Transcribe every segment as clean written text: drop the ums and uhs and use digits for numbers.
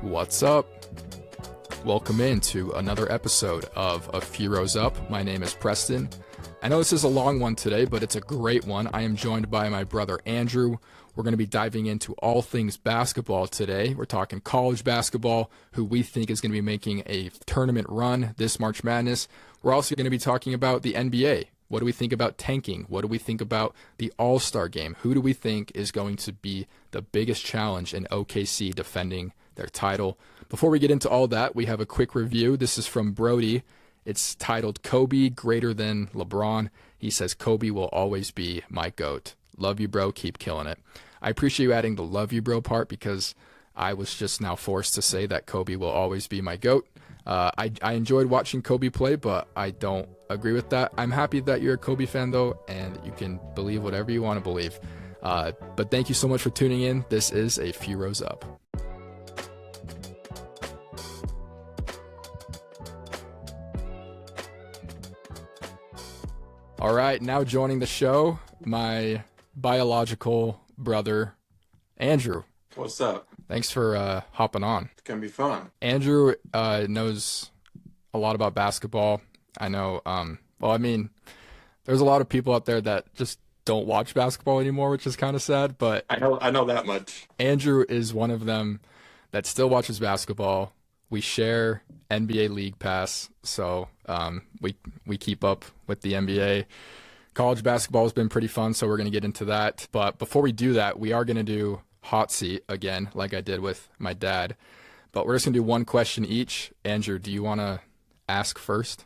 What's up? Welcome into another episode of A Few Rows Up. My name is Preston. I know this is a long one today, but it's a great one. I am joined by my brother Andrew. We're going to be diving into all things basketball today. We're talking college basketball, who we think is going to be making a tournament run this March Madness. We're also going to be talking about the NBA. What do we think about tanking? What do we think about the All-Star game? Who do we think is going to be the biggest challenge in OKC defending their title? Before we get into all that, we have a quick review. This is from Brody. It's titled Kobe Greater Than LeBron. He says, Kobe will always be my GOAT. Love you, bro. Keep killing it. I appreciate you adding the love you, bro part because I was just now forced to say that Kobe will always be my GOAT. I enjoyed watching Kobe play, but I don't agree with that. I'm happy that you're a Kobe fan, though, and you can believe whatever you want to believe. But thank you so much for tuning in. This is A Few Rows Up. All right, now joining the show, my biological brother, Andrew. What's up? Thanks for hopping on. It's going to be fun. Andrew knows a lot about basketball. I know, there's a lot of people out there that just don't watch basketball anymore, which is kind of sad, but I know that much. Andrew is one of them that still watches basketball. We share NBA League Pass, so we keep up with the NBA. College basketball has been pretty fun, so we're going to get into that. But before we do that, we are going to do hot seat again, like I did with my dad. But we're just going to do one question each. Andrew, do you want to ask first?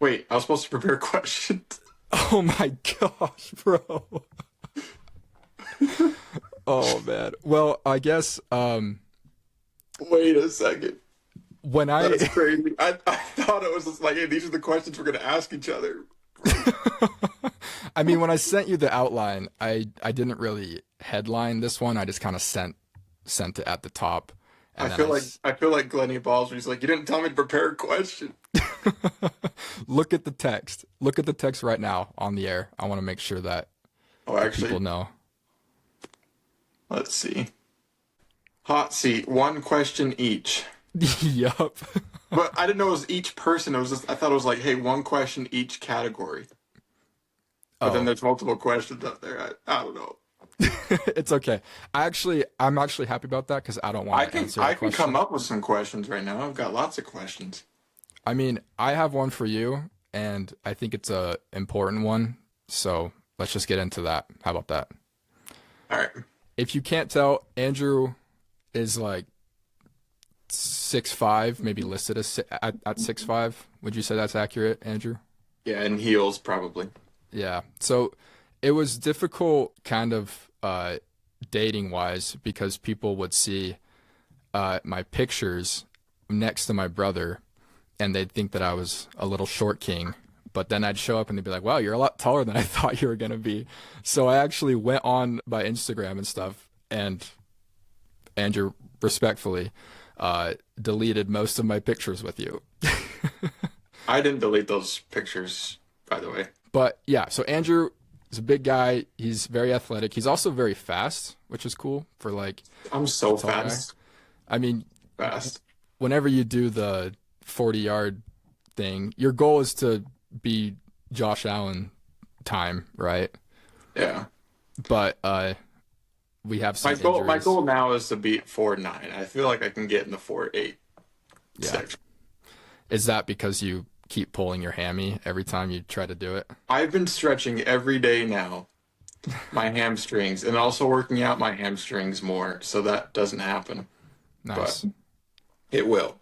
Wait, I was supposed to prepare questions. Oh my gosh, bro. Oh, man. Well, I guess... Wait a second. That's crazy. I thought it was just like, hey, these are the questions we're going to ask each other. I mean, when I sent you the outline, I didn't really headline this one. I just kind of sent it at the top. And I feel like Glennie Balls when he's like, you didn't tell me to prepare a question. Look at the text. Look at the text right now on the air. I want to make sure that people know. Let's see. Hot seat, one question each. Yup. But I didn't know it was each person. I thought it was like, hey, one question each category. But then there's multiple questions up there. I don't know. It's okay. I'm actually happy about that because I don't want to answer I can come up with some questions right now. I've got lots of questions. I mean, I have one for you, and I think it's a important one. So let's just get into that. How about that? All right. If you can't tell, Andrew is like 6'5", maybe listed as at 6'5". Would you say that's accurate, Andrew? Yeah, and heels probably. Yeah. So it was difficult kind of dating wise because people would see my pictures next to my brother and they'd think that I was a little short king. But then I'd show up and they'd be like, wow, you're a lot taller than I thought you were going to be. So I actually went on my Instagram and stuff, and Andrew, respectfully, deleted most of my pictures with you. I didn't delete those pictures, by the way. But yeah, so Andrew is a big guy. He's very athletic. He's also very fast, which is cool for like. I'm so fast. I mean, fast. Whenever you do the 40-yard thing, your goal is to be Josh Allen time, right? Yeah. But we have some injuries. My goal now is to beat 4.9. I feel like I can get in the 4.8 section. Is that because you keep pulling your hammy every time you try to do it? I've been stretching every day now, my hamstrings, and also working out my hamstrings more, so that doesn't happen. Nice. But it will.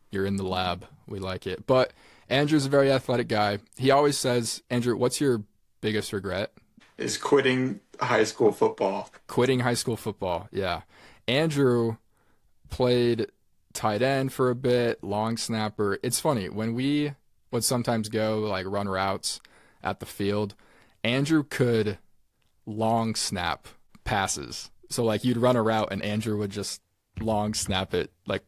You're in the lab. We like it. But Andrew's a very athletic guy. He always says, Andrew, what's your biggest regret? Is quitting high school football. Quitting high school football, yeah. Andrew played tight end for a bit, long snapper. It's funny, when we would sometimes go like run routes at the field, Andrew could long snap passes. So like you'd run a route and Andrew would just long snap it like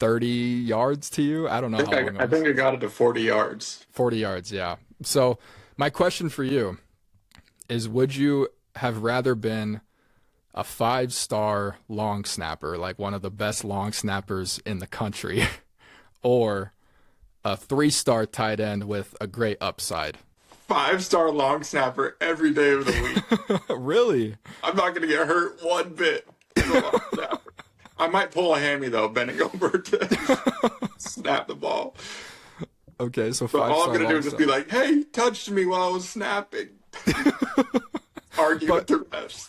30 yards to you. I don't know how long it was. I think I got it to 40 yards. 40 yards, yeah. So my question for you is, would you have rather been a 5-star long snapper, like one of the best long snappers in the country, or a 3-star tight end with a great upside? 5-star long snapper every day of the week. Really? I'm not going to get hurt one bit as a long snapper. I might pull a hammy though, bending over to snap the ball. Okay, so But 5-star all I'm going to do long is just be like, hey, you touched me while I was snapping. Argue with the refs.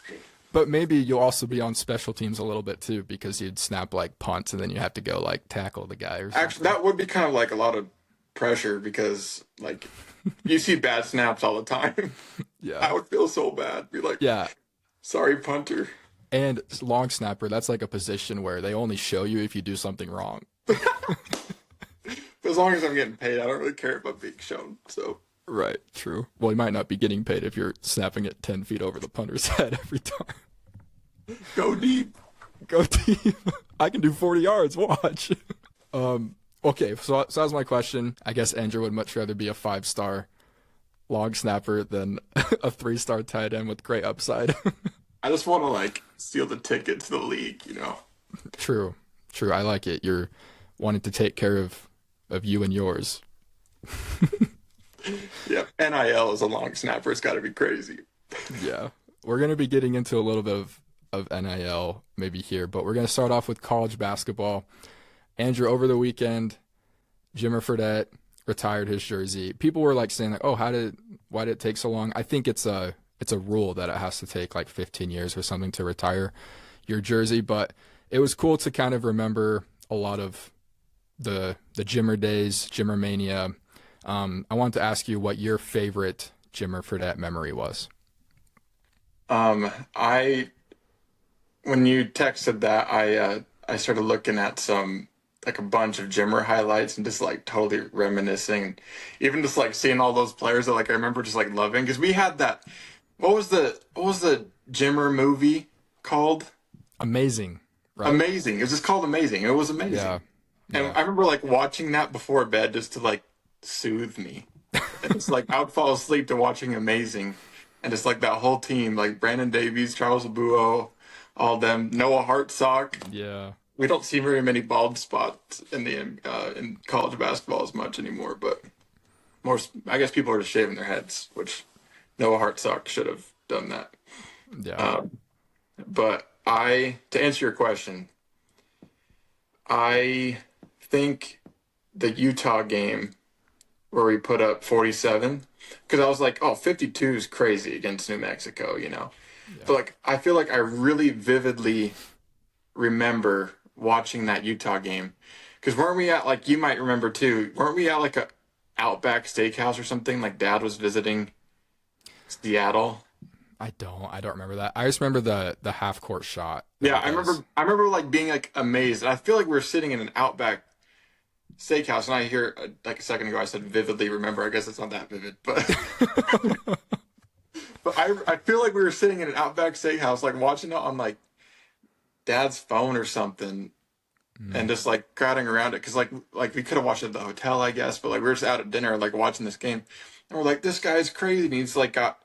But maybe you'll also be on special teams a little bit too, because you'd snap like punts and then you have to go like tackle the guy or something. Actually, that would be kind of like a lot of pressure because like you see bad snaps all the time. Yeah. I would feel so bad. Be like, Yeah. sorry, punter. And long snapper, that's like a position where they only show you if you do something wrong. As long as I'm getting paid, I don't really care if I'm being shown. So Right, true. Well, you might not be getting paid if you're snapping it 10 feet over the punter's head every time. go deep. Go team. I can do 40 yards, watch. Okay, so that was my question. I guess Andrew would much rather be a 5-star long snapper than a 3-star tight end with great upside. I just want to like steal the ticket to the league, you know. True. I like it. You're wanting to take care of you and yours. Yeah, NIL as a long snapper, it's got to be crazy. Yeah. We're going to be getting into a little bit of NIL maybe here, but we're going to start off with college basketball. Andrew, over the weekend, Jimmer Fredette retired his jersey. People were like saying like, "Oh, why did it take so long?" I think it's a rule that it has to take like 15 years or something to retire your jersey, but it was cool to kind of remember a lot of the Jimmer days, Jimmer mania. I wanted to ask you what your favorite Jimmer Fredette memory was. When you texted that, I started looking at like a bunch of Jimmer highlights and just like totally reminiscing, even just like seeing all those players that like I remember just like loving, because we had that. What was the Jimmer movie called? Amazing. Right? Amazing. It was just called Amazing. It was amazing. Yeah. And I remember like watching that before bed just to like soothe me. And it's like I would fall asleep to watching Amazing, and just like that whole team, like Brandon Davies, Charles Abuo, all them, Noah Hartsock. Yeah. We don't see very many bald spots in college basketball as much anymore, but more. I guess people are just shaving their heads, which Noah Hartsock should have done that. Yeah. But to answer your question, I think the Utah game where we put up 47, because I was like, oh, 52 is crazy against New Mexico, you know. Yeah. But like, I feel like I really vividly remember watching that Utah game, because weren't we at, like, you might remember too, weren't we at like a Outback Steakhouse or something? Like Dad was visiting Seattle. I don't remember that. I just remember the half court shot. Yeah, I remember like being like amazed. And I feel like we were sitting in an Outback Steakhouse, and I hear like a second ago I said vividly remember. I guess it's not that vivid, but but I feel like we were sitting in an Outback Steakhouse, like watching it on like Dad's phone or something, and just like crowding around it, because like we could have watched it at the hotel, I guess, but like we were just out at dinner, like watching this game, and we're like, this guy's crazy. And he's like got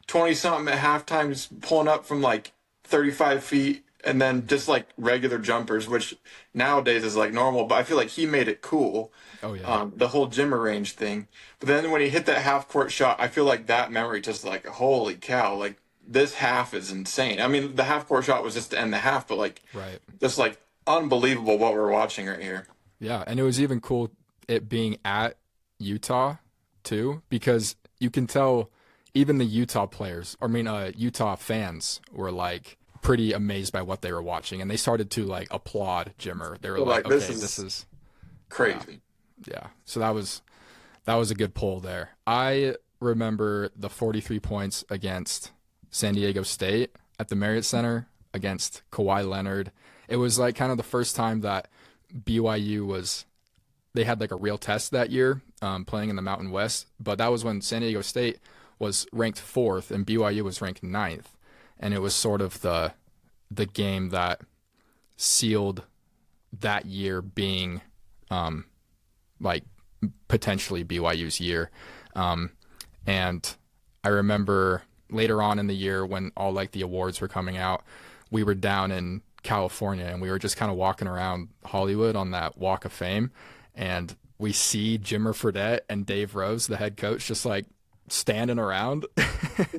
20 something at halftime, just pulling up from like 35 feet. And then just like regular jumpers, which nowadays is like normal, but I feel like he made it cool. Oh yeah. The whole Jimmer range thing. But then when he hit that half court shot, I feel like that memory just like, holy cow, like this half is insane. I mean, the half court shot was just to end the half, but like, right. Just like unbelievable what we're watching right here. Yeah. And it was even cool it being at Utah too, because you can tell even the Utah players, Utah fans were like pretty amazed by what they were watching, and they started to like applaud Jimmer. They were like, okay, this is crazy. Yeah. So that was a good pull there. I remember the 43 points against San Diego State at the Marriott Center against Kawhi Leonard. It was like kind of the first time that BYU they had like a real test that year, playing in the Mountain West, but that was when San Diego State was ranked 4th and BYU was ranked 9th. And it was sort of the game that sealed that year being like potentially BYU's year. And I remember later on in the year when all like the awards were coming out, we were down in California and we were just kind of walking around Hollywood on that Walk of Fame, and we see Jimmer Fredette and Dave Rose, the head coach, just like standing around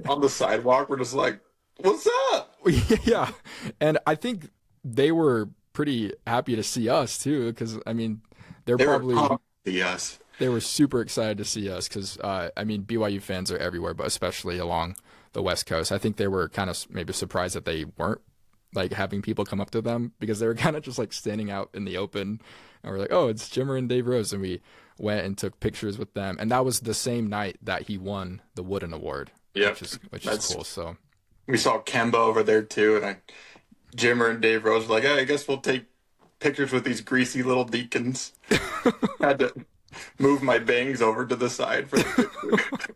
On the sidewalk. We're just like, what's up? Yeah, and I think they were pretty happy to see us too, because I mean, They were pumped to see us. they were super excited to see us because I mean, BYU fans are everywhere, but especially along the West Coast. I think they were kind of maybe surprised that they weren't like having people come up to them, because they were kind of just like standing out in the open, and we're like, oh, it's Jimmer and Dave Rose, and we went and took pictures with them, and that was the same night that he won the Wooden Award, Yeah, which is cool. So we saw Kemba over there too, and Jimmer and Dave Rose were like, hey, I guess we'll take pictures with these greasy little deacons. Had to move my bangs over to the side for the picture.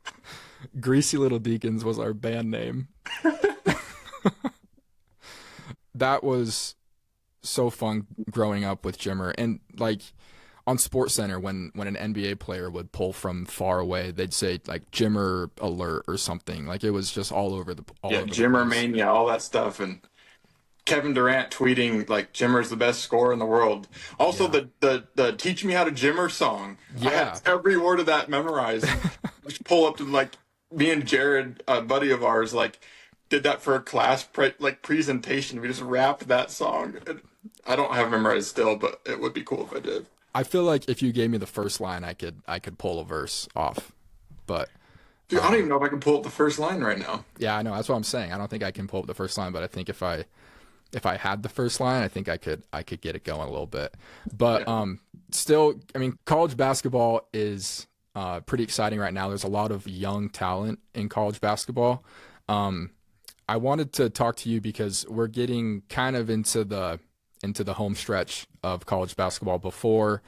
Greasy Little Deacons was our band name. That was so fun growing up with Jimmer, and like on SportsCenter, when an NBA player would pull from far away, they'd say like Jimmer alert or something. Like it was just all over the Jimmer mania, all that stuff, and Kevin Durant tweeting like Jimmer's the best scorer in the world. Also, the "Teach Me How to Jimmer" song. Yeah, I had every word of that memorized. Just pull up to like me and Jared, a buddy of ours, like did that for a class presentation. We just rapped that song. I don't have it memorized still, but it would be cool if I did. I feel like if you gave me the first line, I could pull a verse off, but. Dude, I don't even know if I can pull up the first line right now. Yeah, I know. That's what I'm saying. I don't think I can pull up the first line, but I think if I had the first line, I think I could get it going a little bit. But still, I mean, college basketball is pretty exciting right now. There's a lot of young talent in college basketball. I wanted to talk to you because we're getting kind of into the home stretch of college basketball before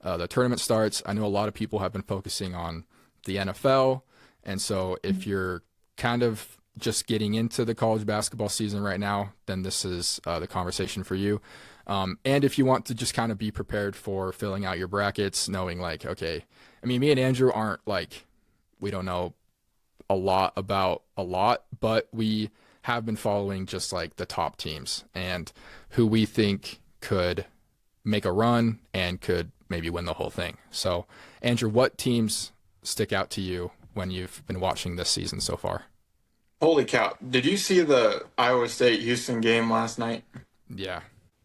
the tournament starts. I know a lot of people have been focusing on the NFL, and so if you're kind of just getting into the college basketball season right now, then this is the conversation for you. And if you want to just kind of be prepared for filling out your brackets, knowing like, okay, I mean, me and Andrew aren't like, we don't know a lot about a lot, but we have been following just like the top teams and who we think could make a run and could maybe win the whole thing. So, Andrew, what teams stick out to you when you've been watching this season so far? Holy cow. Did you see the Iowa State-Houston game last night? Yeah.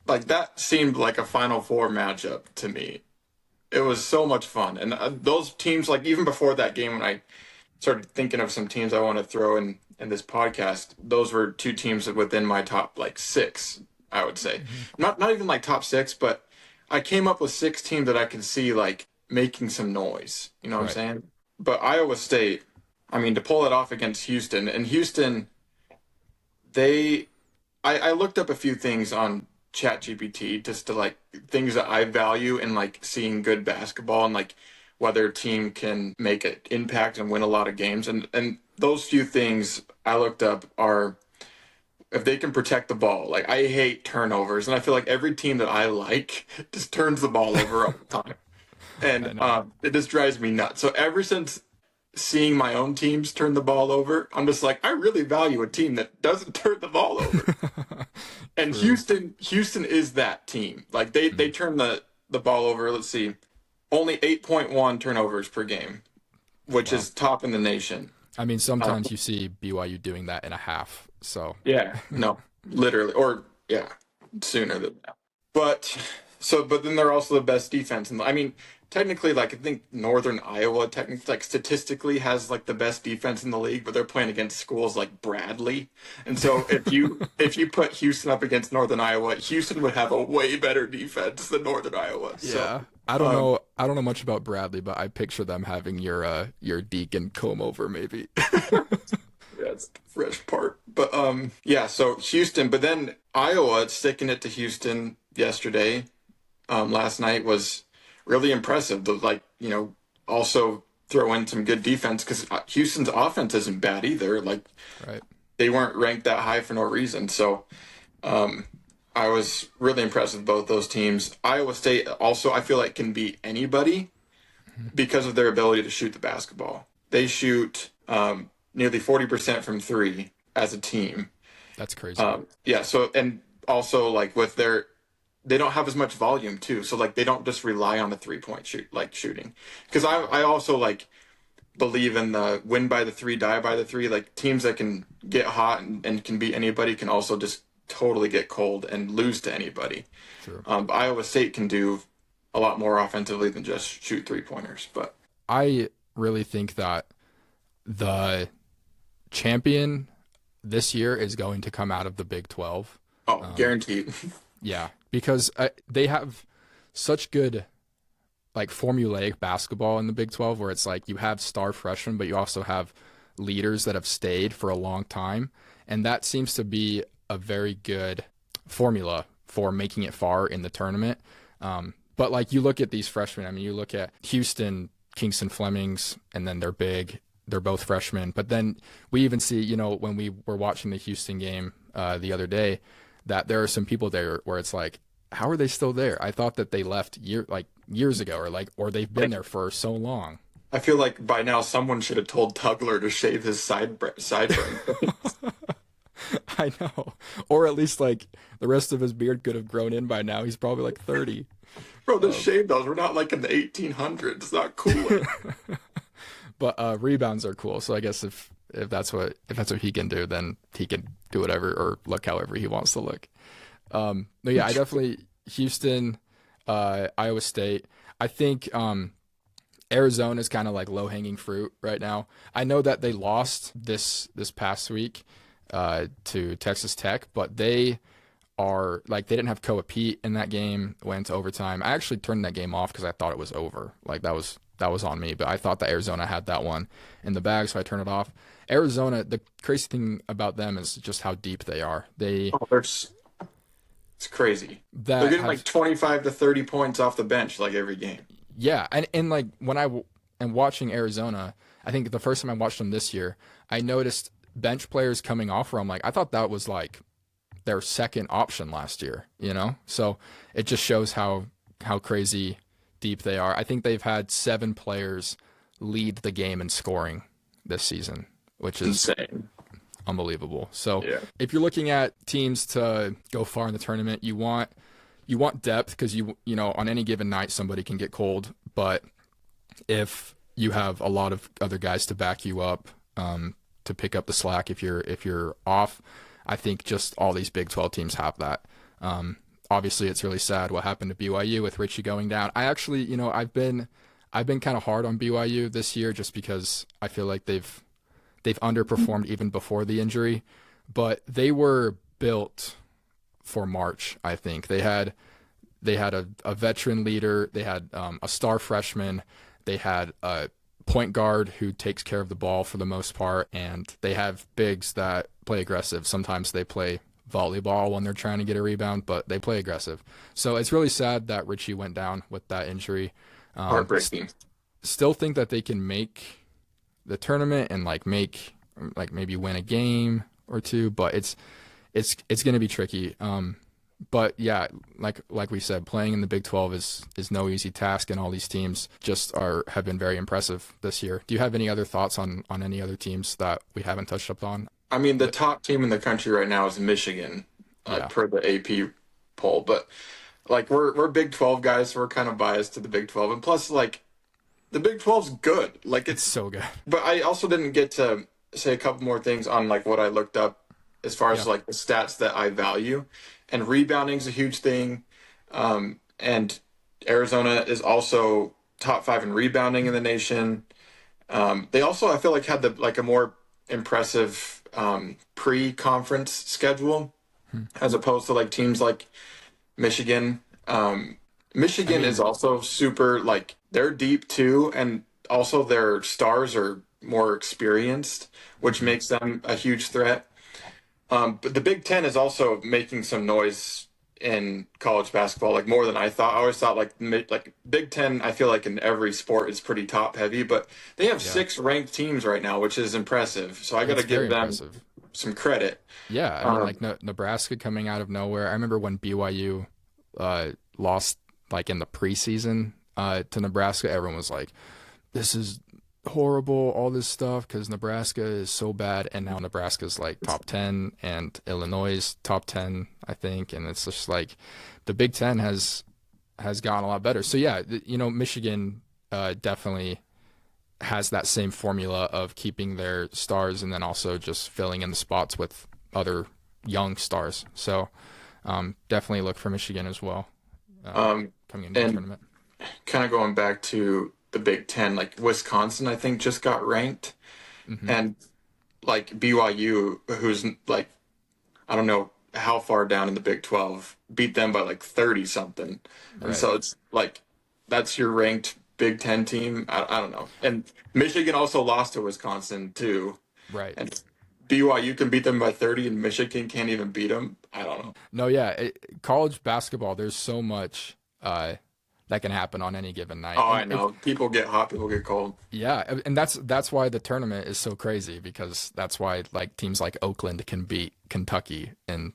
Like, that seemed like a Final Four matchup to me. It was so much fun. And those teams, like, even before that game, when I started thinking of some teams I want to throw in this podcast, those were two teams within my top, like, 6, I would say. Mm-hmm. Not even, like, top 6, but I came up with 6 teams that I could see, like, making some noise. You know what I'm saying? But Iowa State, I mean, to pull it off against Houston, and Houston, I looked up a few things on ChatGPT just to like things that I value in like seeing good basketball and like whether a team can make an impact and win a lot of games. And those few things I looked up are if they can protect the ball. Like I hate turnovers, and I feel like every team that I like just turns the ball over all the time. And it just drives me nuts. So ever since seeing my own teams turn the ball over, I'm just like, I really value a team that doesn't turn the ball over. And Houston is that team. Like they turn the ball over. Let's see, only 8.1 turnovers per game, which is top in the nation. I mean, sometimes you see BYU doing that in a half. So yeah, no, literally, or yeah, sooner than that. But then they're also the best defense. And I mean, technically, like I think Northern Iowa, technically, like statistically, has like the best defense in the league, but they're playing against schools like Bradley. And so if you put Houston up against Northern Iowa, Houston would have a way better defense than Northern Iowa. Yeah, so, I don't know much about Bradley, but I picture them having your Deacon comb over maybe. Yeah, it's the fresh part. But yeah, so Houston, but then Iowa sticking it to Houston yesterday, last night was really impressive. Like, you know, also throw in some good defense because Houston's offense isn't bad either. Like, they weren't ranked that high for no reason. So I was really impressed with both those teams. Iowa State also, I feel like, can beat anybody because of their ability to shoot the basketball. They shoot nearly 40% from 3 as a team. That's crazy. Yeah. So, and also like they don't have as much volume too. So like they don't just rely on the 3-point shooting. Because I also like believe in the win by the three, die by the three. Like teams that can get hot and can beat anybody can also just totally get cold and lose to anybody. True. But Iowa State can do a lot more offensively than just shoot 3-pointers. But I really think that the champion this year is going to come out of the Big 12. guaranteed. Yeah, because they have such good like formulaic basketball in the Big 12 where it's like you have star freshmen, but you also have leaders that have stayed for a long time. And that seems to be a very good formula for making it far in the tournament. But like you look at these freshmen, I mean, you look at Houston, Kingston Flemings, and then they're big. They're both freshmen. But then we even see, you know, when we were watching the Houston game the other day, that there are some people there where it's like, how are they still there? I thought that they left years ago, or they've been there for so long. I feel like by now someone should have told Tugler to shave his sideburn. I know. Or at least like the rest of his beard could have grown in by now. He's probably like 30. Bro, just shave those. We're not like in the 1800s. It's not cool. But rebounds are cool. So I guess if that's what he can do, then he can do whatever or look however he wants to look. No, yeah, I definitely Houston, Iowa State. I think Arizona is kind of like low-hanging fruit right now. I know that they lost this past week to Texas Tech, but they are like they didn't have Koa Pete in that game. Went to overtime. I actually turned that game off because I thought it was over. Like that was on me. But I thought that Arizona had that one in the bag, so I turned it off. Arizona, the crazy thing about them is just how deep they are. It's crazy. They're getting like 25 to 30 points off the bench like every game. Yeah, and like when I am watching Arizona, I think the first time I watched them this year, I noticed bench players coming off where I'm like, I thought that was like their second option last year, you know? So it just shows how crazy deep they are. I think they've had 7 players lead the game in scoring this season, which is insane. Unbelievable. So yeah. If you're looking at teams to go far in the tournament, you want depth because you know on any given night somebody can get cold, but if you have a lot of other guys to back you up to pick up the slack if you're off, I think just all these Big 12 teams have that. Obviously, it's really sad what happened to BYU with Richie going down. I actually, you know, I've been kind of hard on BYU this year just because I feel like they've underperformed even before the injury, but they were built for March. I think they had a veteran leader, they had a star freshman, they had a point guard who takes care of the ball for the most part, and they have bigs that play aggressive. Sometimes they play volleyball when they're trying to get a rebound, but they play aggressive. So it's really sad that Richie went down with that injury. Heartbreaking. Still think that they can make the tournament and maybe win a game or two, but it's going to be tricky. But yeah, like we said, playing in the Big 12 is no easy task, and all these teams just have been very impressive this year. Do you have any other thoughts on any other teams that we haven't touched up on? I mean, the top team in the country right now is Michigan, per the AP poll. But like we're Big 12 guys, so we're kind of biased to the Big 12, and plus like the Big 12's good. Like it's so good. But I also didn't get to say a couple more things on like what I looked up as far as like the stats that I value, and rebounding is a huge thing. And Arizona is also top 5 in rebounding in the nation. They also, I feel like, had a more impressive pre-conference schedule as opposed to like teams like Michigan. Michigan is also super, like, they're deep too, and also their stars are more experienced, which makes them a huge threat. But the Big Ten is also making some noise in college basketball, like more than I thought. I always thought like Big Ten, I feel like in every sport is pretty top heavy, but they have 6 ranked teams right now, which is impressive. So I got to give them some credit. Yeah, I mean, like Nebraska coming out of nowhere. I remember when BYU lost like in the preseason to Nebraska, everyone was like, "This is horrible, all this stuff, because Nebraska is so bad, and now Nebraska's like top 10, and Illinois is top 10, I think, and it's just like the Big Ten has gotten a lot better. So yeah, Michigan definitely has that same formula of keeping their stars and then also just filling in the spots with other young stars. So definitely look for Michigan as well coming into the tournament. Kind of going back to the Big Ten, like Wisconsin, I think just got ranked, and like BYU, who's like, I don't know how far down in the Big 12, beat them by like 30 something, and so it's like that's your ranked Big Ten team. I don't know, and Michigan also lost to Wisconsin too, Right. and BYU can beat them by 30, and Michigan can't even beat them. I don't know. No, yeah, college basketball, there's so much that can happen on any given night. Oh, I know. People get hot, people get cold. Yeah, and that's why the tournament is so crazy, because that's why like teams like Oakland can beat Kentucky in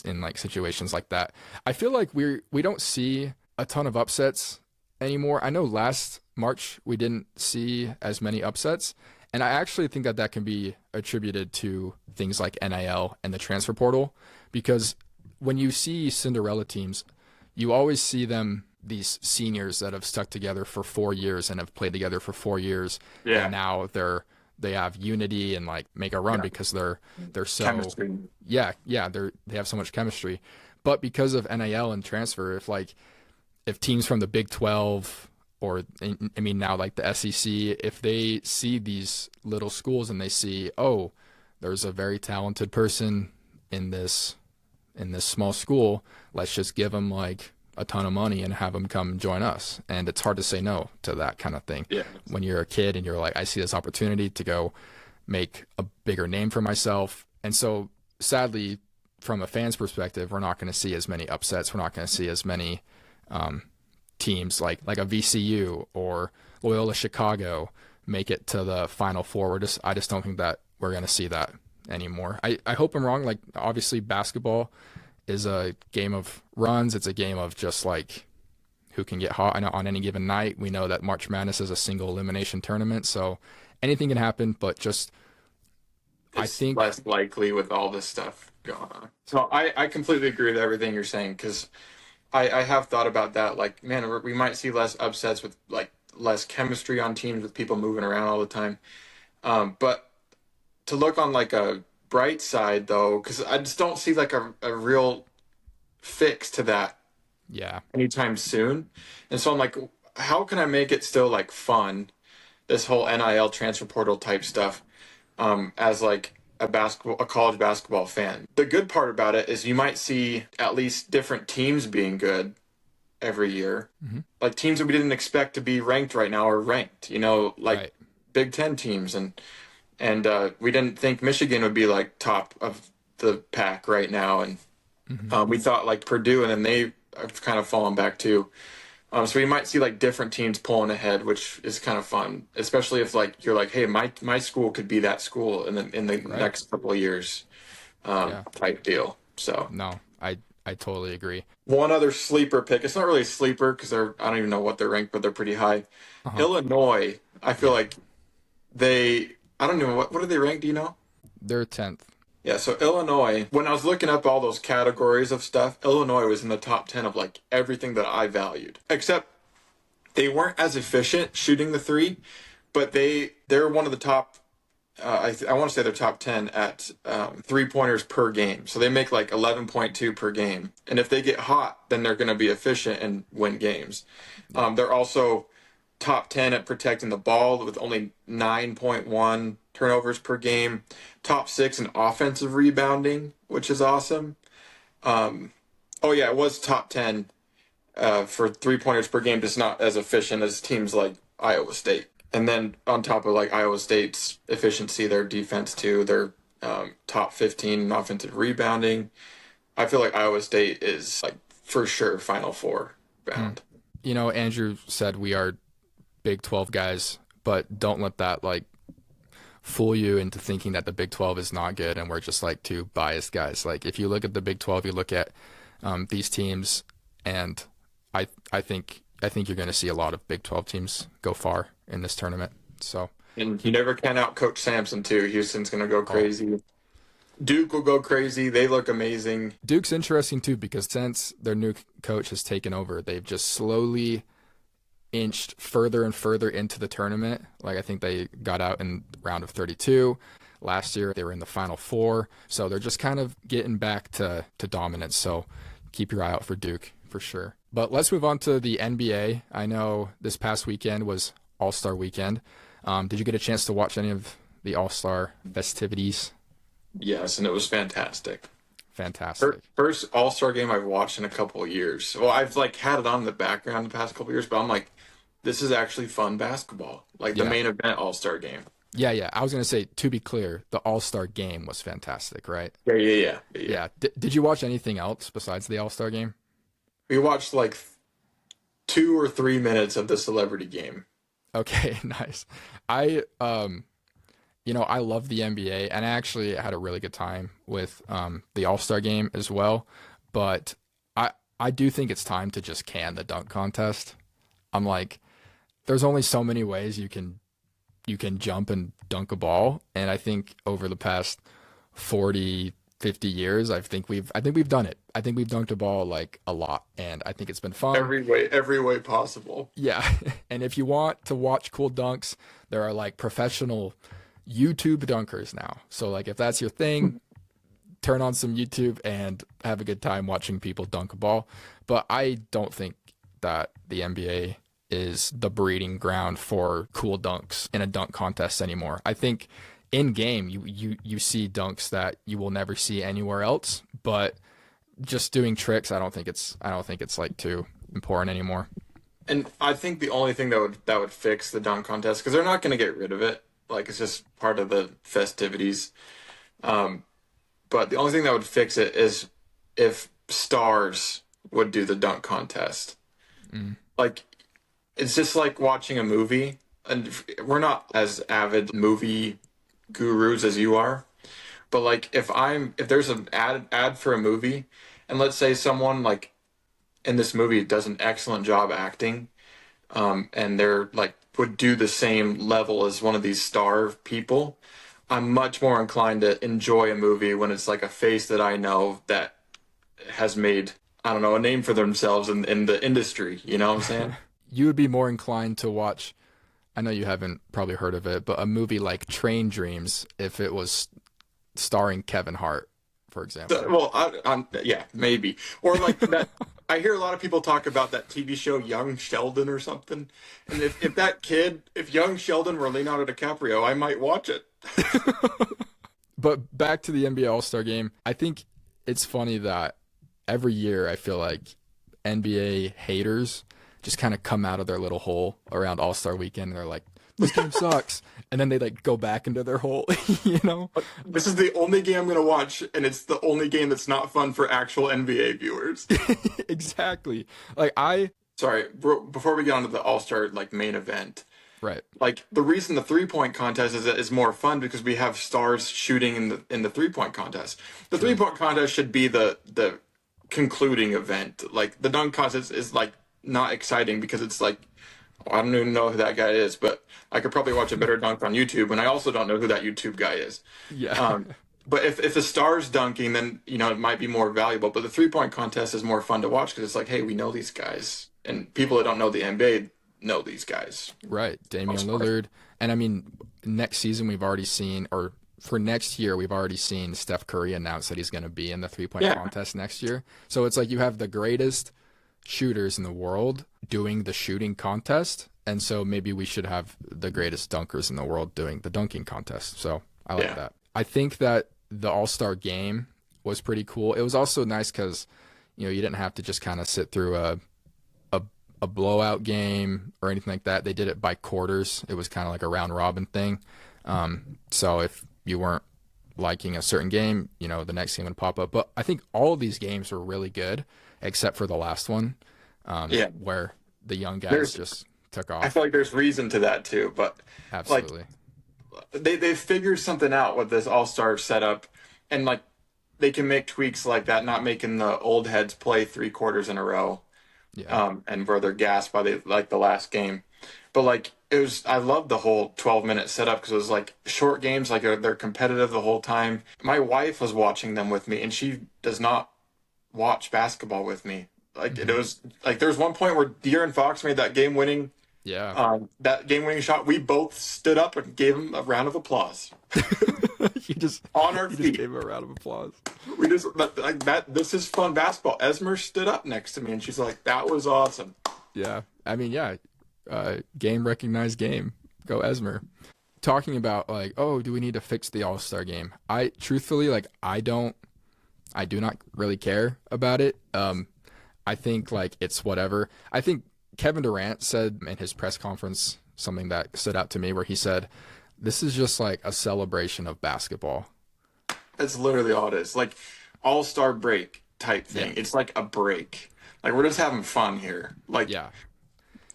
like situations like that. I feel like we don't see a ton of upsets anymore. I know last March we didn't see as many upsets, and I actually think that can be attributed to things like NIL and the transfer portal, because when you see Cinderella teams, you always see these seniors that have stuck together for 4 years and have played together for 4 years, and now they have unity and like make a run because they're so chemistry. they have so much chemistry. But because of NIL and transfer, if teams from the Big 12 or I mean now like the SEC, if they see these little schools and they see, oh, there's a very talented person in this small school, let's just give them like a ton of money and have them come join us. And it's hard to say no to that kind of thing. Yeah. When you're a kid and you're like, I see this opportunity to go make a bigger name for myself. And so sadly, from a fan's perspective, we're not going to see as many upsets. We're not going to see as many teams like a VCU or Loyola Chicago make it to the Final Four. I just don't think that we're going to see that anymore. I hope I'm wrong. Like, obviously basketball is a game of runs. It's a game of just like who can get hot on any given night. We know that March Madness is a single elimination tournament, so anything can happen, but just It's I think less likely with all this stuff going on. So I completely agree with everything you're saying, because I have thought about that. Like, man, we might see less upsets with like less chemistry on teams with people moving around all the time. But to look on like a bright side though, because I just don't see like a real fix to that anytime soon. And so I'm like, how can I make it still like fun, this whole NIL transfer portal type stuff, as like a college basketball fan? The good part about it is you might see at least different teams being good every year. Like teams that we didn't expect to be ranked right now are ranked, like Big Ten teams, and we didn't think Michigan would be like top of the pack right now, and we thought like Purdue, and then they have kind of fallen back too. So we might see like different teams pulling ahead, which is kind of fun, especially if like you're like, hey, my school could be that school in the next couple of years, type deal. So no, I totally agree. One other sleeper pick. It's not really a sleeper because I don't even know what they're ranked, but they're pretty high. Illinois. I feel like I don't know what are they ranked? Do you know? They're 10th. Yeah, so Illinois, when I was looking up all those categories of stuff, Illinois was in the top 10 of like everything that I valued. Except they weren't as efficient shooting the three, but they're one of the top, I want to say they're top 10 at 3-pointers per game. So they make like 11.2 per game. And if they get hot, then they're going to be efficient and win games. They're also top 10 at protecting the ball with only 9.1 turnovers per game. Top 6 in offensive rebounding, which is awesome. It was top 10 for 3-pointers per game, just not as efficient as teams like Iowa State. And then on top of like Iowa State's efficiency, their defense too, they're top 15 in offensive rebounding. I feel like Iowa State is like for sure Final Four bound. Andrew said we are Big 12 guys, but don't let that like fool you into thinking that the Big 12 is not good and we're just like two biased guys. Like if you look at the Big 12, you look at these teams, and I think you're going to see a lot of Big 12 teams go far in this tournament. So And you never can out coach Samson too. Houston's gonna go Oh, crazy. Duke will go crazy. They look amazing. Duke's interesting too because since their new coach has taken over, they've just slowly inched further and further into the tournament. Like I think they got out in round of 32. Last year they were in the final four. So they're just kind of getting back to dominance. So keep your eye out for Duke for sure. But let's move on to the NBA. I know this past weekend was All-Star weekend. Did you get a chance to watch any of the All-Star festivities? Yes, and it was fantastic. Fantastic. First All-Star game I've watched in a couple of years. Well, I've like had it on in the background the past couple of years, but I'm like, this is actually fun basketball. Like the Yeah. main event All-Star game. Yeah. I was going to say, to be clear, the All-Star game was fantastic, right? Yeah. Yeah. Did you watch anything else besides the All-Star game? We watched like 2 or 3 minutes of the celebrity game. Okay, nice. I love the NBA, and I actually had a really good time with the All-Star game as well. But I do think it's time to just can the dunk contest. I'm like, there's only so many ways you can jump and dunk a ball, and I think over the past 40, 50 years, I think we've done it. I think we've dunked a ball like a lot, and I think it's been fun. Every way possible. Yeah. And if you want to watch cool dunks, there are like professional YouTube dunkers now. So like if that's your thing, turn on some YouTube and have a good time watching people dunk a ball. But I don't think that the NBA is the breeding ground for cool dunks in a dunk contest anymore. I think in game you see dunks that you will never see anywhere else, but just doing tricks, I don't think it's like too important anymore. And I think the only thing that would fix the dunk contest, because they're not going to get rid of it. Like it's just part of the festivities. But the only thing that would fix it is if stars would do the dunk contest. Like it's just like watching a movie, and we're not as avid movie gurus as you are. But like if there's an ad for a movie, and let's say someone like in this movie does an excellent job acting, and they're like would do the same level as one of these star people, I'm much more inclined to enjoy a movie when it's like a face that I know that has made, I don't know, a name for themselves in the industry. You know what I'm saying? You would be more inclined to watch, I know you haven't probably heard of it, but a movie like Train Dreams if it was starring Kevin Hart, for example. Well, yeah, maybe. Or like that. I hear a lot of people talk about that TV show Young Sheldon or something. And if young Sheldon were Leonardo DiCaprio, I might watch it. But back to the NBA All-Star game, I think it's funny that every year I feel like NBA haters just kind of come out of their little hole around All-Star weekend and they're like, this game sucks. And then they like go back into their hole, you know? This is the only game I'm going to watch, and it's the only game that's not fun for actual NBA viewers. Exactly. Sorry, bro, before we get on to the All-Star like main event, Right. like the reason the 3-point contest is more fun because we have stars shooting in the 3-point contest. The 3-point contest should be the concluding event. Like the dunk contest is like not exciting because it's like, I don't even know who that guy is, but I could probably watch a better dunk on YouTube, and I also don't know who that YouTube guy is. Yeah. But if the star's dunking, then it might be more valuable. But the 3-point contest is more fun to watch because it's like, hey, we know these guys, and people that don't know the NBA know these guys. Right. Damian Lillard. And I mean, next season we've already seen, or for next year, we've already seen Steph Curry announce that he's going to be in the 3-point contest next year. So it's like you have the greatest shooters in the world doing the shooting contest. And so maybe we should have the greatest dunkers in the world doing the dunking contest. So I like that. I think that the All-Star game was pretty cool. It was also nice because, you didn't have to just kind of sit through a blowout game or anything like that. They did it by quarters. It was kind of like a round robin thing. So if you weren't liking a certain game, the next game would pop up. But I think all of these games were really good, except for the last one, where the young guys just took off. I feel like there's reason to that too, but absolutely, they figured something out with this All-Star setup, and like they can make tweaks like that, not making the old heads play 3 quarters in a row. And where they're gassed by the last game. But like I loved the whole 12-minute setup because it was like short games, like they're competitive the whole time. My wife was watching them with me, and she does not watch basketball with me. Like it Hmm. was like there was one point where De'Aaron Fox made Yeah. that game winning shot. We both stood up and gave him a round of applause you just on our you just feet. gave him a round of applause. We just like that. This is fun basketball. Esmer stood up next to me, and she's like, "That was awesome." Yeah. I mean, yeah. Game recognized game. Go Esmer. Talking about like, oh, do we need to fix the All-Star game? I truthfully like I do not really care about it. I think like it's whatever. I think Kevin Durant said in his press conference something that stood out to me where he said, "This is just like a celebration of basketball." That's literally all it is. Like all-star break type Yeah. thing. It's like a break. Like we're just having fun here. Like, Yeah.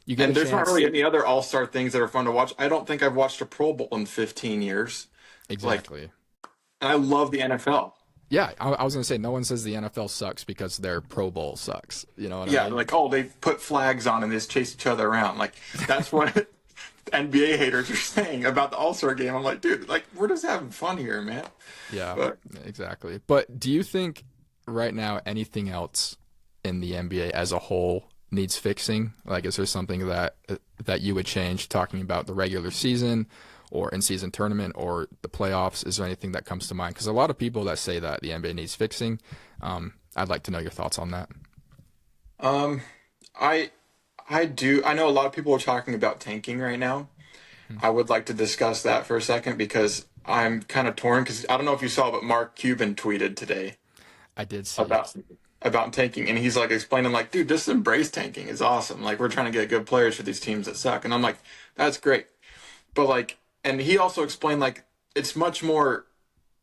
You get and a there's not chance. really any other all-star things that are fun to watch. I don't think I've watched a Pro Bowl in 15 years. Like, Exactly. and I love the NFL. Yeah, I was gonna say no one says the NFL sucks because their Pro Bowl sucks. You know what I Yeah, mean? like, oh, they put flags on and they just chase each other around. Like that's what NBA haters are saying about the All-Star game. I'm like, dude, like we're just having fun here, man. Yeah, But exactly. But do you think right now anything else in the NBA as a whole needs fixing? Like, is there something that you would change? Talking about the regular season, or in-season tournament, or the playoffs? Is there anything that comes to mind? Because a lot of people that say that the NBA needs fixing. I'd like to know your thoughts on that. um, I I do. I know a lot of people are talking about tanking right now. I would like to discuss that for a second because I'm kind of torn because I don't know if you saw, but Mark Cuban tweeted today I did see. about about tanking, and he's like explaining like, dude, just embrace tanking. It's awesome. Like we're trying to get good players for these teams that suck, and I'm like, that's great. But like, and he also explained like it's much more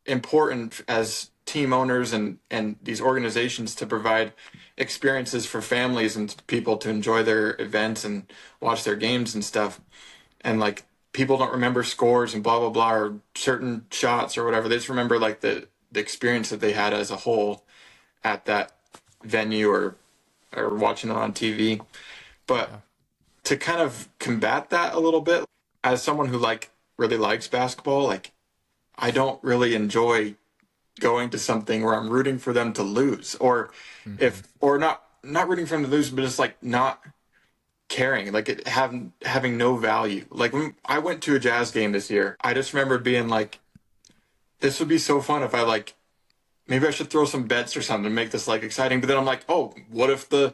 important as team owners and these organizations to provide experiences for families and people to enjoy their events and watch their games and stuff. And like people don't remember scores and blah blah blah or certain shots or whatever. They just remember like the experience that they had as a whole at that venue or watching it on TV. But to kind of combat that a little bit, as someone who like really likes basketball, like I don't really enjoy going to something where I'm rooting for them to lose, or if or not rooting for them to lose, but just like not caring, like it having no value. Like when I went to a Jazz game this year, I just remember being like, this would be so fun if I like maybe I should throw some bets or something to make this like exciting. But then I'm like, oh, what if the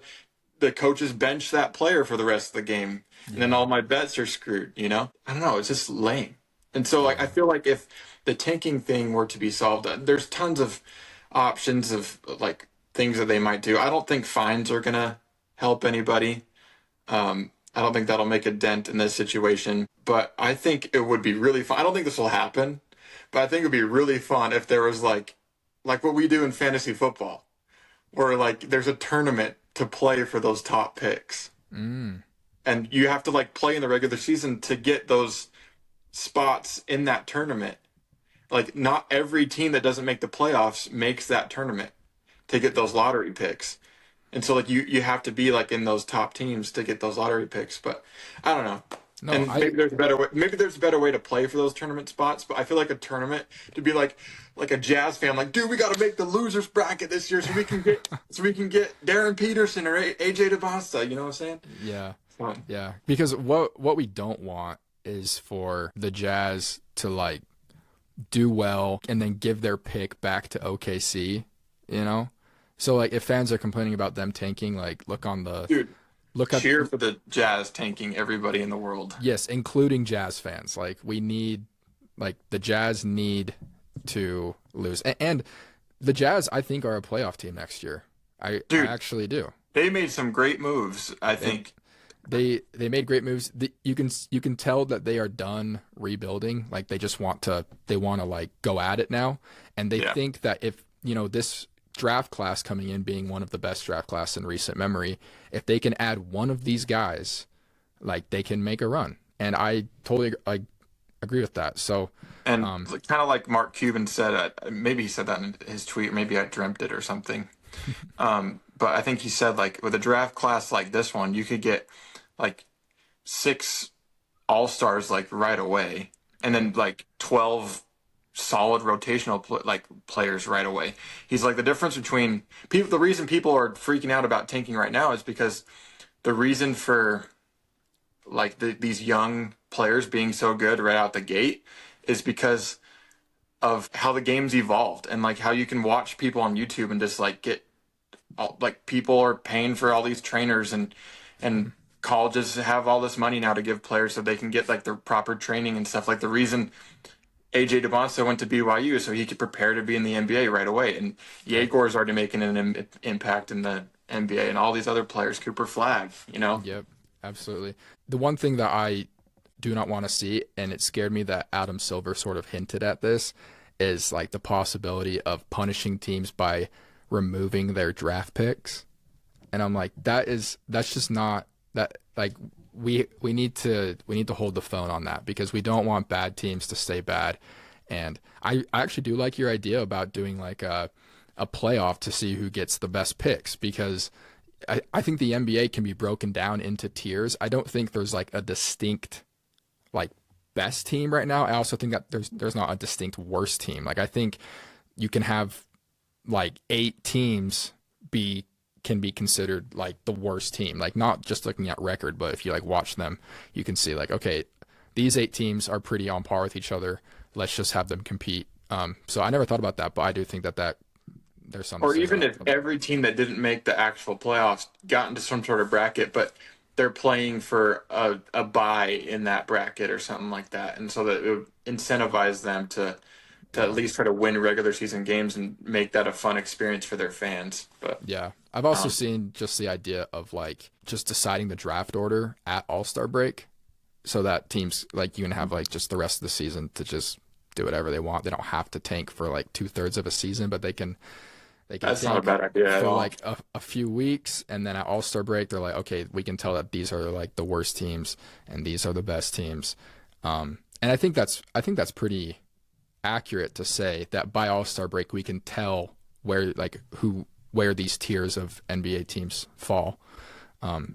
coaches bench that player for the rest of the game, and then all my bets are screwed? You know, I don't know. It's just lame. And so like I feel like if the tanking thing were to be solved, there's tons of options of like things that they might do. I don't think fines are gonna help anybody. I don't think that'll make a dent in this situation, but I think it would be really fun. I don't think this will happen, but I think it'd be really fun if there was like what we do in fantasy football, where like there's a tournament to play for those top picks, Mm, and you have to like play in the regular season to get those spots in that tournament. Like not every team that doesn't make the playoffs makes that tournament to get those lottery picks. And so like you have to be like in those top teams to get those lottery picks. But I don't know. no, And maybe there's a better way. Maybe there's a better way to play for those tournament spots. But I feel like a tournament to be like a Jazz fan, like, dude, we got to make the losers bracket this year so we can get Darren Peterson or AJ DeBosta. You know what I'm saying? yeah, Fun. yeah. Because what we don't want is for the Jazz to like do well and then give their pick back to OKC. You know, so like if fans are complaining about them tanking, like Dude, look at cheer for the Jazz tanking everybody in the world. yes, including Jazz fans. Like we need, like the Jazz need to lose, and the Jazz I think are a playoff team next year. I Dude. actually do. They made some great moves, I think. They made great moves. You can tell that they are done rebuilding. Like they just want to like go at it now, and they Yeah. think that if this draft class coming in being one of the best draft class in recent memory, if they can add one of these guys, like they can make a run. And I totally agree with that. So And kind of like Mark Cuban said, maybe he said that in his tweet, maybe I dreamt it or something. But I think he said like with a draft class like this one, you could get like 6 all-stars like right away, and then like 12 solid rotational players right away. He's like the difference between people. The reason people are freaking out about tanking right now is because the reason for like these young players being so good right out the gate is because of how the game's evolved, and like how you can watch people on YouTube and just like get like people are paying for all these trainers, and colleges have all this money now to give players so they can get like their proper training and stuff. Like the reason AJ DeBonso went to BYU so he could prepare to be in the NBA right away, and Yegor's already making an impact in the NBA, and all these other players, Cooper Flagg, you know. Yep, absolutely. The one thing that I do not want to see, and it scared me that Adam Silver sort of hinted at this, is like the possibility of punishing teams by removing their draft picks. And I'm like, that's just not that. Like we need to hold the phone on that, because we don't want bad teams to stay bad. And I actually do like your idea about doing like a playoff to see who gets the best picks, because I think the NBA can be broken down into tiers. I don't think there's like a distinct like best team right now. I also think that there's not a distinct worst team. Like I think you can have like 8 teams can be considered like the worst team. Like not just looking at record, but if you like watch them, you can see like, okay, these 8 teams are pretty on par with each other. Let's just have them compete. So I never thought about that, but I do think that there's something. Or even if every team that didn't make the actual playoffs got into some sort of bracket, but they're playing for a bye in that bracket or something like that, and so that it would incentivize them to at least try to win regular season games and make that a fun experience for their fans. But yeah, I've also seen just the idea of like just deciding the draft order at All-Star break, so that teams like you can have like just the rest of the season to just do whatever they want. They don't have to tank for like 2/3 of a season, but they can that's not a bad idea at for all. like a few weeks, and then at All-Star break they're like, okay, we can tell that these are like the worst teams and these are the best teams. And I think that's pretty accurate to say that by All-Star break we can tell where these tiers of NBA teams fall.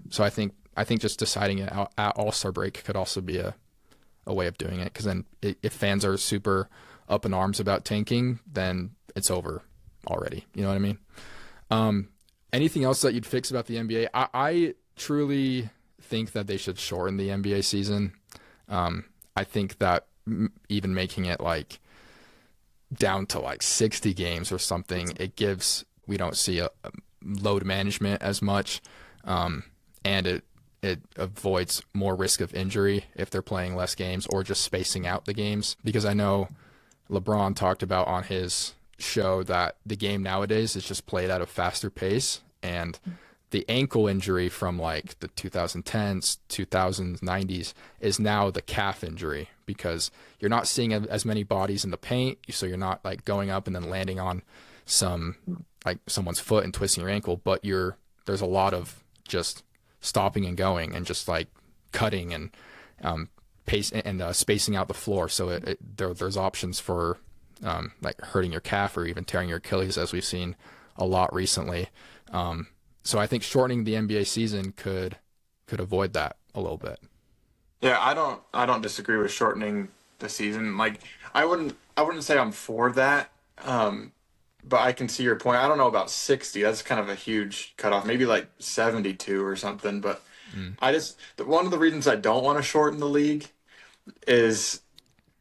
So I think just deciding it out at All-Star break could also be a way of doing it, because then if fans are super up in arms about tanking, then it's over already. You know what I mean? Anything else that you'd fix about the NBA? I truly think that they should shorten the NBA season. I think that even making it like down to like 60 games or something, we don't see a load management as much, and it avoids more risk of injury if they're playing less games or just spacing out the games. Because I know LeBron talked about on his show that the game nowadays is just played at a faster pace, and the ankle injury from like the 2010s, 2000s, 90s is now the calf injury, because you're not seeing as many bodies in the paint, so you're not like going up and then landing on someone's foot and twisting your ankle, but there's a lot of just stopping and going and just like cutting and pace and spacing out the floor. So there's options for like hurting your calf or even tearing your Achilles, as we've seen a lot recently. So I think shortening the NBA season could avoid that a little bit. Yeah, I don't disagree with shortening the season. Like I wouldn't say I'm for that. But I can see your point. I don't know about 60. That's kind of a huge cutoff. Maybe like 72 or something. But one of the reasons I don't want to shorten the league is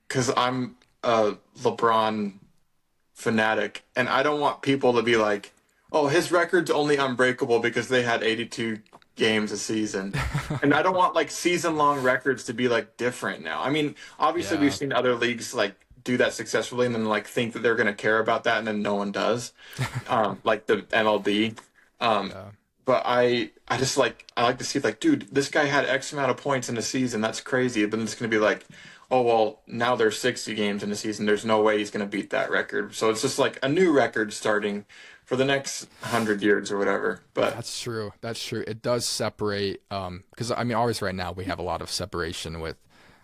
because I'm a LeBron fanatic, and I don't want people to be like, oh, his record's only unbreakable because they had 82 games a season. And I don't want like season-long records to be like different now. I mean, obviously we've seen other leagues like do that successfully and then like think that they're going to care about that, and then no one does, like the MLB. But I just like to see like, dude, this guy had X amount of points in a season. That's crazy. But it's going to be like, oh, well, now there's 60 games in a season. There's no way he's going to beat that record. So it's just like a new record starting for the next 100 years or whatever. But that's true. It does separate, because I mean, always right now we have a lot of separation with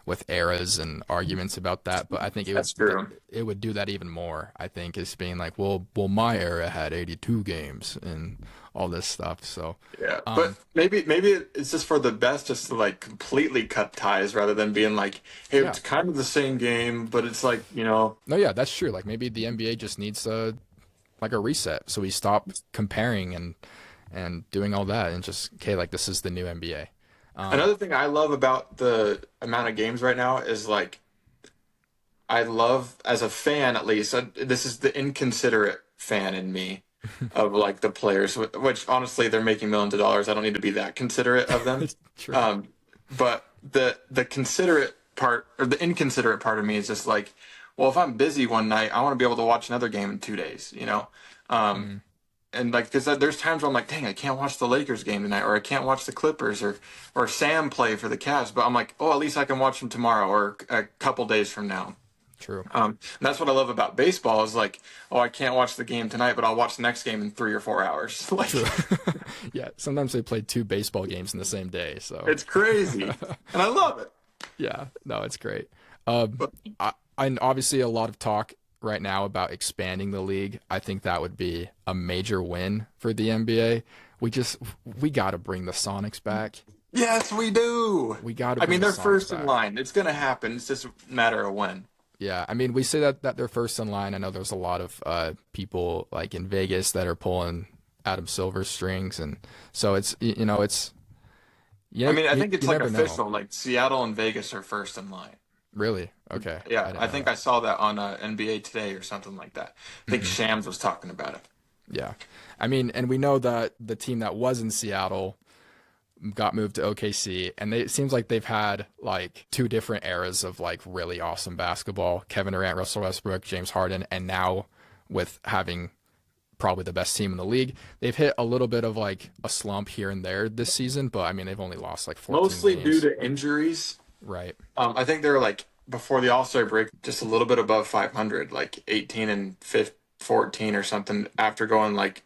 with eras and arguments about that, but I think That's true. it would do that even more. I think is being like, well, my era had 82 games and all this stuff. So, Yeah, but maybe it's just for the best, just to like completely cut ties rather than being like, hey, yeah, it's kind of the same game, but it's like, you know, no, yeah, that's true. Like maybe the NBA just needs like a reset, so we stop comparing and doing all that, and just okay, like this is the new NBA. another thing I love about the amount of games right now is like I love, as a fan at least, this is the inconsiderate fan in me of like the players, which honestly they're making millions of dollars. I don't need to be that considerate of them. True. But the considerate part, or the inconsiderate part of me is just like, well, if I'm busy one night, I want to be able to watch another game in 2 days, you know? Mm, And like, because there's times where I'm like, dang, I can't watch the Lakers game tonight, or I can't watch the Clippers, or Sam play for the Cavs. But I'm like, oh, at least I can watch them tomorrow or a couple days from now. true. And that's what I love about baseball is like, oh, I can't watch the game tonight, but I'll watch the next game in 3 or 4 hours. Like, True. Yeah, sometimes they play two baseball games in the same day, so it's crazy, and I love it. yeah, no, it's great. And obviously a lot of talk right now about expanding the league. I think that would be a major win for the NBA. We got to bring the Sonics back. Yes, we do. We got to. I mean, the they're Sonics first back. in line. It's gonna happen. It's just a matter of when. Yeah, I mean, we say that they're first in line. I know there's a lot of people like in Vegas that are pulling Adam Silver's strings, and so it's it's. Yeah, I mean, I think it's like never official. know. Like Seattle and Vegas are first in line. Really? Okay. Yeah, didn't I know think that. I saw that on NBA Today or something like that. I think Shams was talking about it. Yeah. I mean, and we know that the team that was in Seattle got moved to OKC, and it seems like they've had like two different eras of like really awesome basketball. Kevin Durant, Russell Westbrook, James Harden, and now with having probably the best team in the league, they've hit a little bit of like a slump here and there this season, but I mean, they've only lost like 14 Mostly due games. to injuries. Right. I think they were like before the All-Star break, just a little bit above 500, like 18 and 14 or something after going like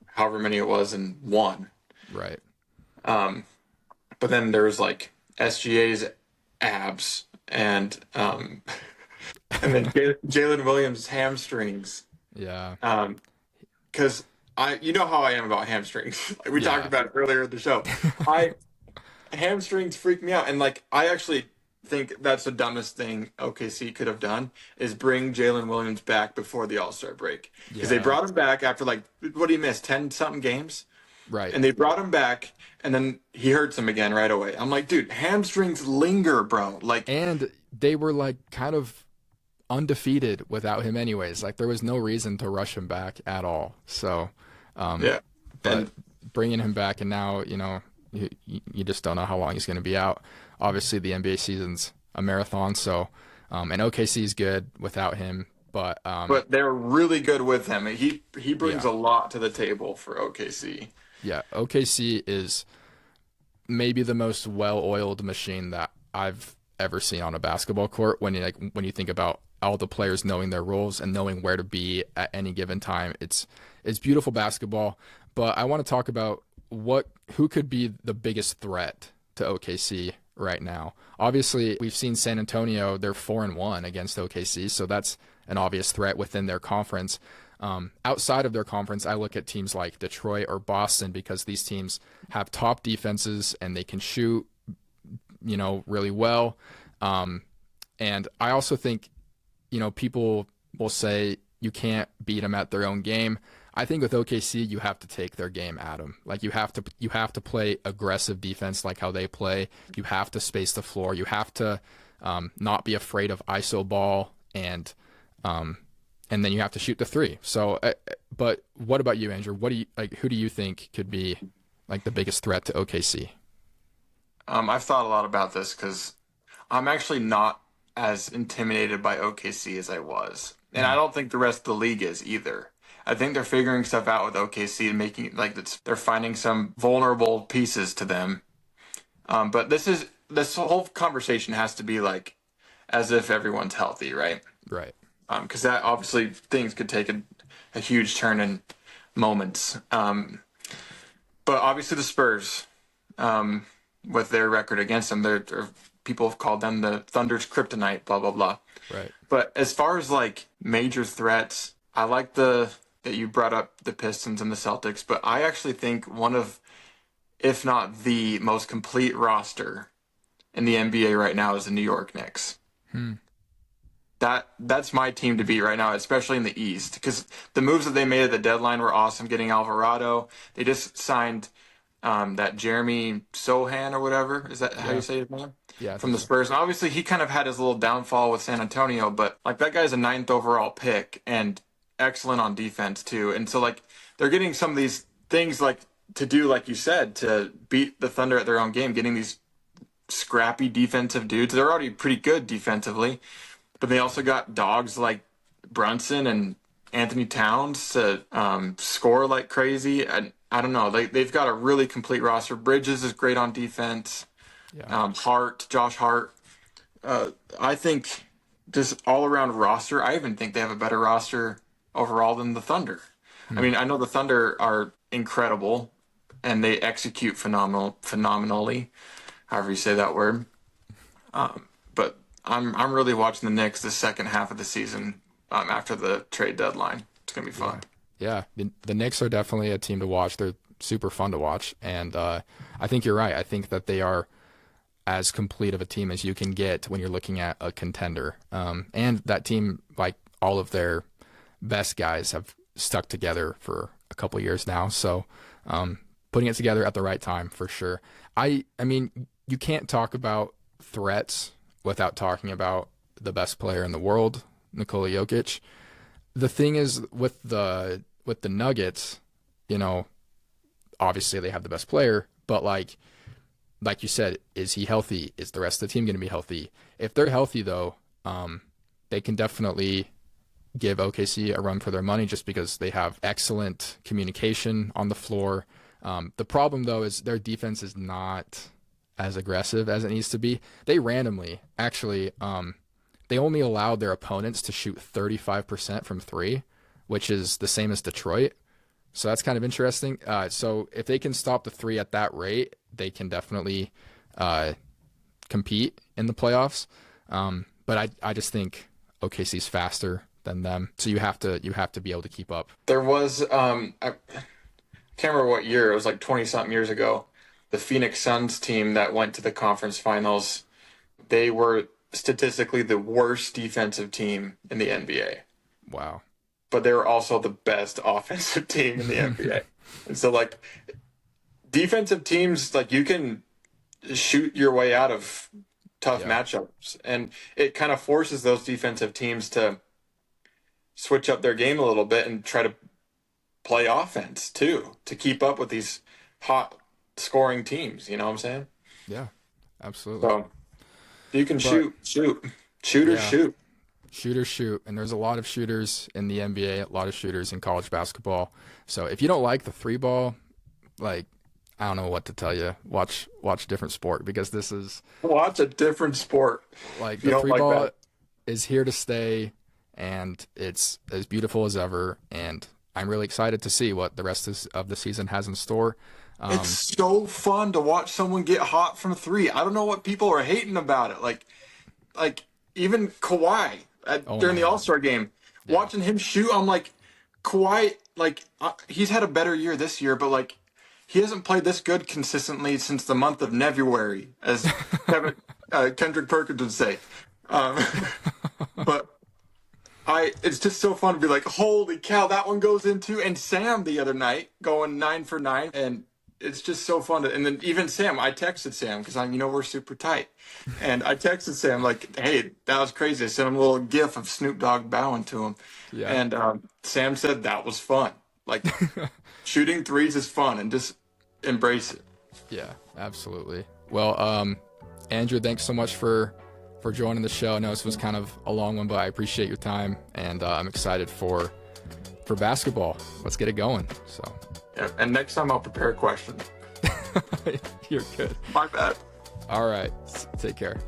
however many it was and one. Right. But then there was like SGA's abs and then Jalen Williams hamstrings. Yeah. Because you know how I am about hamstrings. Like we talked Yeah. about it earlier in the show. I hamstrings freak me out, and like I actually think that's the dumbest thing OKC could have done is bring Jalen Williams back before the All-Star break, because they Yeah. brought him back after like what did he miss 10 something games, Right. and they brought him back, and then he hurts him again right away. I'm like, dude, hamstrings linger, bro. Like, And they were like kind of undefeated without him anyways. Like there was no reason to rush him back at all. So, yeah, but and bringing him back, and now, you just don't know how long he's going to be out. Obviously the NBA season's a marathon. So, and OKC is good without him, but they're really good with him. He brings Yeah. a lot to the table for OKC. yeah, OKC is maybe the most well-oiled machine that I've ever seen on a basketball court. When you think about all the players knowing their roles and knowing where to be at any given time, it's beautiful basketball. But I want to talk about who could be the biggest threat to OKC right now. Obviously, we've seen San Antonio; they're 4-1 against OKC, so that's an obvious threat within their conference. Outside of their conference, I look at teams like Detroit or Boston, because these teams have top defenses and they can shoot, really well. And I also think, people will say you can't beat them at their own game. I think with OKC, you have to take their game at them. Like you have to play aggressive defense like how they play. You have to space the floor. You have to not be afraid of ISO ball, and then you have to shoot the three. So, but what about you, Andrew? Who do you think could be like the biggest threat to OKC? I've thought a lot about this because I'm actually not as intimidated by OKC as I was, and I don't think the rest of the league is either. I think they're figuring stuff out with OKC and making it like they're finding some vulnerable pieces to them. But this whole conversation has to be like as if everyone's healthy, right? Right. Because that obviously things could take a huge turn in moments. But obviously the Spurs, with their record against them, they're people have called them the Thunder's kryptonite, blah, blah, blah. Right. But as far as like major threats, I like that you brought up the Pistons and the Celtics, but I actually think one of, if not the most complete roster in the NBA right now is the New York Knicks. That's my team to beat right now, especially in the East, because the moves that they made at the deadline were awesome. Getting Alvarado, they just signed that Jeremy Sohan or whatever. Is that how you say his name? Yeah. From the Spurs. And obviously, he kind of had his little downfall with San Antonio, but like that guy's a 9th overall pick and excellent on defense too. And so like they're getting some of these things like to do, like you said, to beat the Thunder at their own game, getting these scrappy defensive dudes. They're already pretty good defensively, but they also got dogs like Brunson and Anthony Towns to score like crazy. And I don't know, they've got a really complete roster. Bridges is great on defense. Yeah. Josh Hart. I think just all around roster, I even think they have a better roster overall than the Thunder. I mean, I know the Thunder are incredible and they execute phenomenally, however you say that word. But I'm really watching the Knicks the second half of the season after the trade deadline. It's gonna be fun. Yeah. The Knicks are definitely a team to watch. They're super fun to watch, and I think you're right. I think that they are as complete of a team as you can get when you're looking at a contender. And that team, like all of their best guys, have stuck together for a couple of years now. So putting it together at the right time for sure. I mean, you can't talk about threats without talking about the best player in the world, Nikola Jokic. The thing is with the Nuggets, you know, obviously they have the best player, but like you said, is he healthy? Is the rest of the team going to be healthy? If they're healthy, though, they can definitely give OKC a run for their money just because they have excellent communication on the floor. The problem, though, is their defense is not as aggressive as it needs to be. They randomly, actually, they only allowed their opponents to shoot 35% from three, which is the same as Detroit. So that's kind of interesting. So if they can stop the three at that rate, they can definitely compete in the playoffs. But I just think OKC's faster than them, so you have to be able to keep up. There was I can't remember what year, it was like 20-something years ago, the Phoenix Suns team that went to the conference finals. They were statistically the worst defensive team in the NBA. Wow. But they were also the best offensive team in the NBA. And so like defensive teams, like you can shoot your way out of tough matchups, and it kind of forces those defensive teams to switch up their game a little bit and try to play offense too, to keep up with these hot scoring teams. You know what I'm saying? Yeah, absolutely. So you can shooters shoot. Shooters shoot, and there's a lot of shooters in the NBA, a lot of shooters in college basketball. So if you don't like the three ball, like, I don't know what to tell you. Watch a different sport, because this is watch a different sport. Like the three ball is here to stay, and it's as beautiful as ever. And I'm really excited to see what the rest of the season has in store. It's so fun to watch someone get hot from three. I don't know what people are hating about it. Like even Kawhi during the All-Star game, watching him shoot, I'm like, Kawhi, like he's had a better year this year, but like he hasn't played this good consistently since the month of February, as Kendrick Perkins would say. But it's just so fun to be like, holy cow, that one goes into, and Sam the other night going 9 for 9, and it's just so fun to, and then even Sam, I texted Sam because we're super tight, and I texted Sam like, hey, that was crazy. I sent him a little gif of Snoop Dogg bowing to him, and Sam said that was fun. Like shooting threes is fun, and just embrace it. Yeah, absolutely. Well, Andrew, thanks so much for joining the show. I know this was kind of a long one, but I appreciate your time, and I'm excited for basketball. Let's get it going. So. Yeah, and next time I'll prepare a question. You're good. My bad. All right. Take care.